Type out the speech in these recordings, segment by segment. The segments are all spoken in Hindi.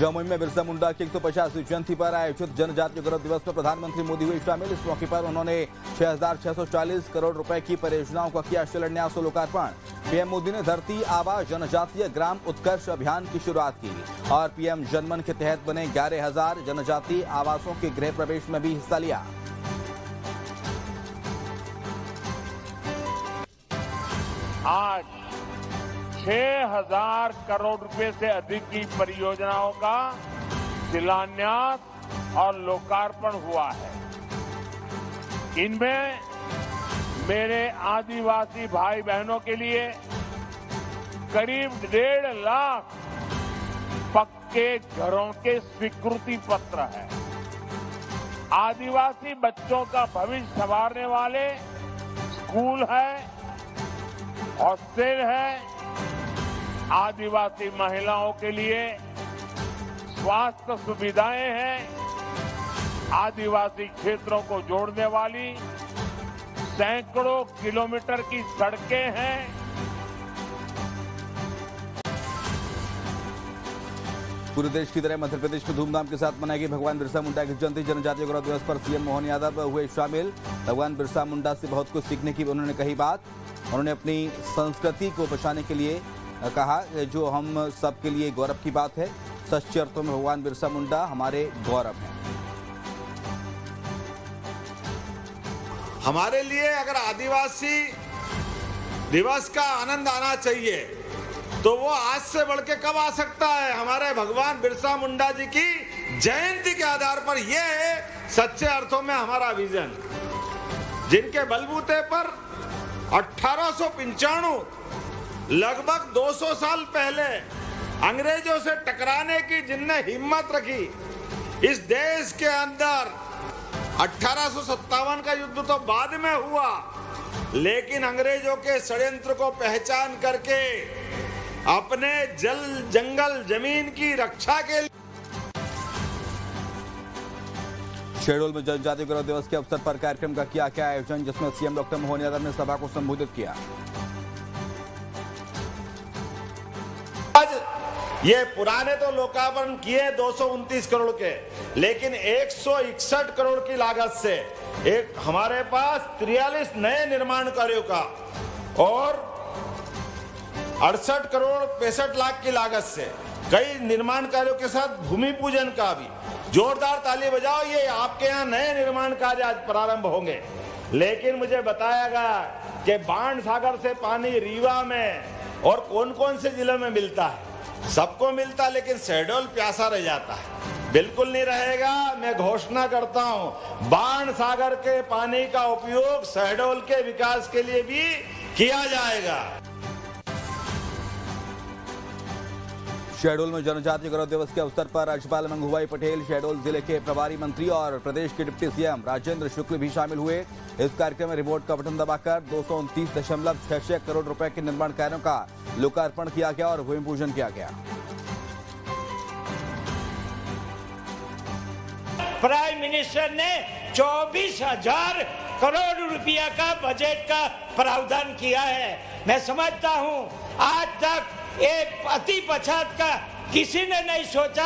जमुई में बिरसा मुंडा की 150वीं जयंती पर आयोजित जनजातीय गौरव दिवस में प्रधानमंत्री मोदी हुए शामिल। इस मौके पर उन्होंने 6,640 करोड़ रुपए की परियोजनाओं का किया शिलान्यास और लोकार्पण। पीएम मोदी ने धरती आबा जनजातीय ग्राम उत्कर्ष अभियान की शुरुआत की और पीएम जनमन के तहत बने 11,000 जनजातीय आवासों के गृह प्रवेश में भी हिस्सा लिया। आज 6,000 करोड़ रुपए से अधिक की परियोजनाओं का शिलान्यास और लोकार्पण हुआ है। इनमें मेरे आदिवासी भाई बहनों के लिए करीब 1.5 लाख पक्के घरों के स्वीकृति पत्र है। आदिवासी बच्चों का भविष्य संवारने वाले स्कूल है, हॉस्टल है, आदिवासी महिलाओं के लिए स्वास्थ्य सुविधाएं हैं, आदिवासी क्षेत्रों को जोड़ने वाली सैकड़ों किलोमीटर की सड़कें हैं। पूरे देश की तरह मध्य प्रदेश में धूमधाम के साथ मनाई गई भगवान बिरसा मुंडा की जयंती। जनजातीय गौरव दिवस पर सीएम मोहन यादव हुए शामिल। भगवान बिरसा मुंडा से बहुत कुछ सीखने की उन्होंने कही बात। उन्होंने अपनी संस्कृति को बचाने के लिए कहा, जो हम सबके लिए गौरव की बात है। सच्चे अर्थों में भगवान बिरसा मुंडा हमारे गौरव हैं। हमारे लिए अगर आदिवासी दिवस का आनंद आना चाहिए तो वो आज से बढ़ के कब आ सकता है? हमारे भगवान बिरसा मुंडा जी की जयंती के आधार पर ये है सच्चे अर्थों में हमारा विजन, जिनके बलबूते पर 1895 लगभग 200 साल पहले अंग्रेजों से टकराने की जिनने हिम्मत रखी, इस देश के अंदर 1857 का युद्ध तो बाद में हुआ, लेकिन अंग्रेजों के षड्यंत्र को पहचान करके अपने जल जंगल जमीन की रक्षा के लिए शहडोल में जनजातीय गौरव दिवस के अवसर पर कार्यक्रम का किया गया आयोजन, जिसमें सीएम डॉक्टर मोहन यादव ने सभा को संबोधित किया। आज ये पुराने तो लोकार्पण किए 229 करोड़ के, लेकिन 161 करोड़ की लागत से एक हमारे पास 43 नए निर्माण कार्यों का और 68 करोड़ 65 लाख की लागत से कई निर्माण कार्यों के साथ भूमि पूजन का भी। जोरदार ताली बजाओ, ये आपके यहाँ नए निर्माण कार्य आज प्रारंभ होंगे। लेकिन मुझे बताया गया कि बाण सागर से पानी रीवा में और कौन कौन से जिलों में मिलता है, सबको मिलता, लेकिन शहडोल प्यासा रह जाता है। बिल्कुल नहीं रहेगा। मैं घोषणा करता हूं, बाण सागर के पानी का उपयोग शहडोल के विकास के लिए भी किया जाएगा। शहडोल में जनजातीय गौरव दिवस के अवसर पर राज्यपाल मंगूभाई पटेल, शहडोल जिले के प्रभारी मंत्री और प्रदेश के डिप्टी सीएम राजेंद्र शुक्ल भी शामिल हुए। इस कार्यक्रम में रिमोट का बटन दबाकर 229.66 करोड़ रुपए के निर्माण कार्यों का लोकार्पण किया गया और भूमि पूजन किया गया। प्राइम मिनिस्टर ने 24,000 करोड़ रुपया का बजट का प्रावधान किया है। मैं समझता हूं आज तक एक अति पछात का किसी ने नहीं सोचा,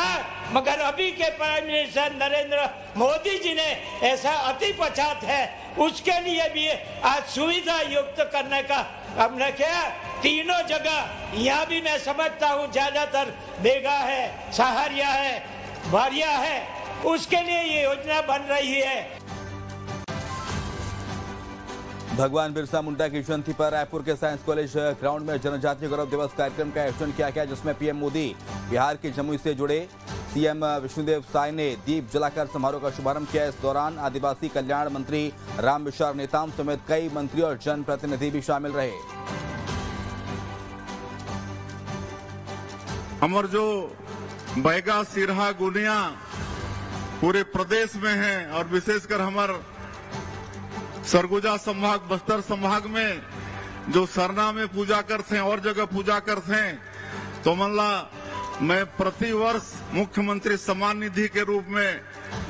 मगर अभी के प्राइम मिनिस्टर नरेंद्र मोदी जी ने ऐसा अति पछात है उसके लिए भी आज सुविधा युक्त करने का हमने किया। तीनों जगह, यहाँ भी मैं समझता हूँ ज्यादातर बेगा है, सहारिया है, भारिया है, उसके लिए ये योजना बन रही है। भगवान बिरसा मुंडा की जयंती पर रायपुर के साइंस कॉलेज ग्राउंड में जनजातीय गौरव दिवस कार्यक्रम का आयोजन किया गया, जिसमें पीएम मोदी, बिहार के जमुई से जुड़े सीएम विष्णुदेव साय ने दीप जलाकर समारोह का शुभारंभ किया। इस दौरान आदिवासी कल्याण मंत्री रामविचार नेताम समेत कई मंत्री और जनप्रतिनिधि भी शामिल रहे। हमार जो बैगा सिरहा गुनिया पूरे प्रदेश में है और विशेषकर हमार सरगुजा संभाग, बस्तर संभाग में जो सरना में पूजा करते हैं और जगह पूजा करते हैं, तो मल्ला मैं प्रति वर्ष मुख्यमंत्री सम्मान निधि के रूप में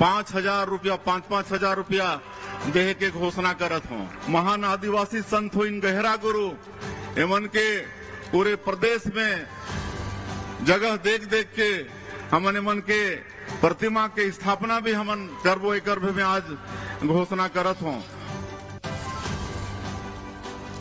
5,000 रुपया 5,000 रुपया देह के घोषणा करत हूँ। महान आदिवासी संत हो इन गहरा गुरु एवं के पूरे प्रदेश में जगह देख देख के हमन मन के प्रतिमा के स्थापना भी हमन करबो एक में आज घोषणा करत हों।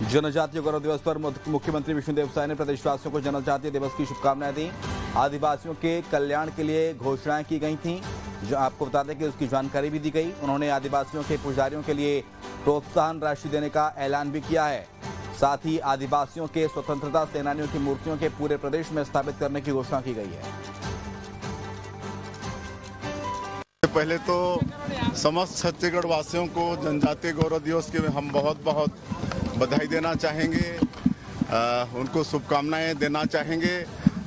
जनजातीय गौरव दिवस पर मुख्यमंत्री विष्णुदेव साय ने प्रदेशवासियों को जनजातीय दिवस की शुभकामनाएं दी। आदिवासियों के कल्याण के लिए घोषणाएं की गई थीं, जो आपको बता दें कि उसकी जानकारी भी दी गई। उन्होंने आदिवासियों के पुजारियों के लिए प्रोत्साहन राशि देने का ऐलान भी किया है। साथ ही आदिवासियों के स्वतंत्रता सेनानियों की मूर्तियों के पूरे प्रदेश में स्थापित करने की घोषणा की गई है। पहले तो समस्त छत्तीसगढ़ वासियों को जनजातीय गौरव दिवस की हम बहुत बहुत बधाई देना चाहेंगे, उनको शुभकामनाएं देना चाहेंगे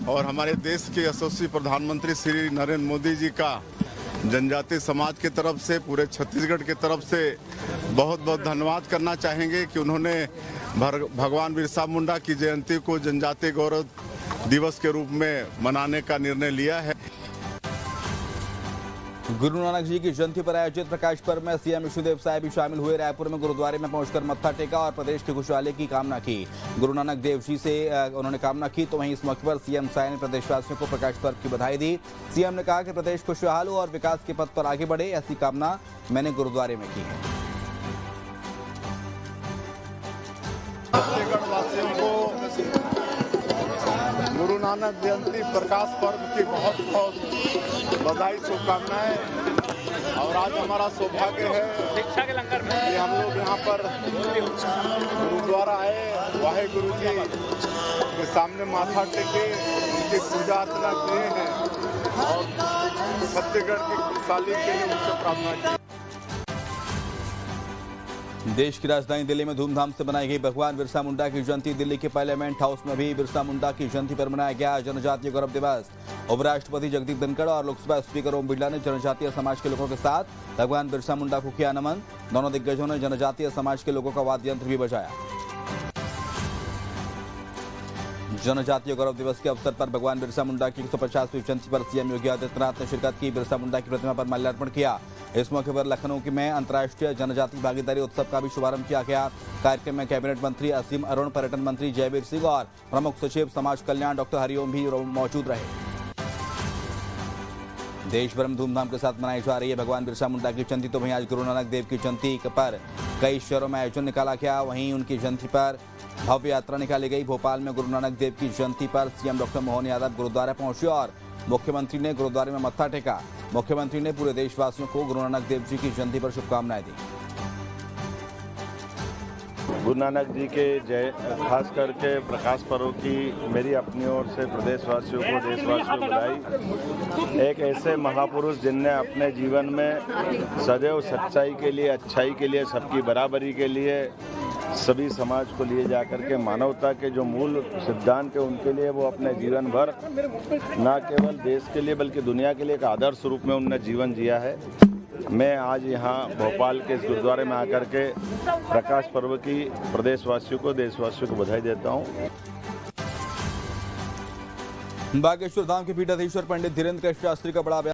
और हमारे देश के यशस्वी प्रधानमंत्री श्री नरेंद्र मोदी जी का जनजातीय समाज की तरफ से, पूरे छत्तीसगढ़ की तरफ से बहुत बहुत धन्यवाद करना चाहेंगे कि उन्होंने भगवान बिरसा मुंडा की जयंती को जनजातीय गौरव दिवस के रूप में मनाने का निर्णय लिया है। गुरु नानक जी की जयंती पर आयोजित प्रकाश पर्व में सीएम विष्णुदेव साय भी शामिल हुए। रायपुर में गुरुद्वारे में पहुंचकर मत्था टेका और प्रदेश की खुशहाली की कामना की। गुरु नानक देव जी से उन्होंने कामना की, तो वहीं इस मौके पर सीएम साय ने प्रदेशवासियों को प्रकाश पर्व की बधाई दी। सीएम ने कहा कि प्रदेश खुशहाल हो और विकास के पथ पर आगे बढ़े, ऐसी कामना मैंने गुरुद्वारे में की है। छत्तीसगढ़ वासियों को गुरु नानक जयंती प्रकाश पर्व की बहुत बहुत बधाई, शुभकामनाएं। और आज हमारा सौभाग्य है शिक्षा के लंगर में कि हम लोग यहाँ पर गुरुद्वारा आए, वाहे गुरु जी के सामने माथा टेके, उनकी पूजा अर्चना किए हैं और छत्तीसगढ़ की खुशहाली के लिए उनसे प्रार्थना की। देश की राजधानी दिल्ली में धूमधाम से मनाई गई भगवान बिरसा मुंडा की जयंती। दिल्ली के पार्लियामेंट हाउस में भी बिरसा मुंडा की जयंती पर मनाया गया जनजातीय गौरव दिवस। उपराष्ट्रपति जगदीप धनखड़ और लोकसभा स्पीकर ओम बिरला ने जनजातीय समाज के लोगों के साथ भगवान बिरसा मुंडा को किया नमन। दोनों दिग्गजों ने जनजातीय समाज के लोगों का वाद्य यंत्र भी बजाया। जनजातीय गौरव दिवस के अवसर पर भगवान बिरसा मुंडा की 150वीं जयंती पर सीएम योगी आदित्यनाथ ने शिरकत की। बिरसा मुंडा की प्रतिमा पर माल्यार्पण किया। इस मौके पर लखनऊ में अंतर्राष्ट्रीय जनजातीय भागीदारी उत्सव का भी शुभारंभ किया गया। कार्यक्रम में कैबिनेट मंत्री असीम अरुण, पर्यटन मंत्री जयवीर सिंह और प्रमुख सचिव समाज कल्याण डॉक्टर हरिओम भी मौजूद रहे। देश भर में धूमधाम के साथ मनाई जा रही है भगवान बिरसा मुंडा की जयंती। तो वहीं आज गुरु नानक देव की जयंती पर कई शहरों में आयोजन निकाला गया। वहीं उनकी जयंती पर भव्य यात्रा निकाली गई। भोपाल में गुरु नानक देव की जयंती पर सीएम डॉक्टर मोहन यादव गुरुद्वारा पहुंचे और मुख्यमंत्री ने गुरुद्वारे में मत्था टेका। मुख्यमंत्री ने पूरे देशवासियों को गुरु नानक देव जी की जयंती पर शुभकामनाएं दी। गुरु नानक जी के खास करके प्रकाश पर्व की मेरी अपनी ओर से प्रदेशवासियों को, देशवासियों को बधाई। एक ऐसे महापुरुष जिनने अपने जीवन में सदैव सच्चाई के लिए, अच्छाई के लिए, सबकी बराबरी के लिए, सभी समाज को लिए जाकर के मानवता के जो मूल सिद्धांत है उनके लिए वो अपने जीवन भर न केवल देश के लिए बल्कि दुनिया के लिए एक आदर्श रूप में उन्होंने जीवन जिया है। मैं आज यहाँ भोपाल के इस गुरुद्वारे में आकर के प्रकाश पर्व की प्रदेशवासियों को, देशवासियों को बधाई देता हूँ। बागेश्वर धाम के पीठाधीश्वर पंडित धीरेन्द्र कृष्ण शास्त्री का बड़ा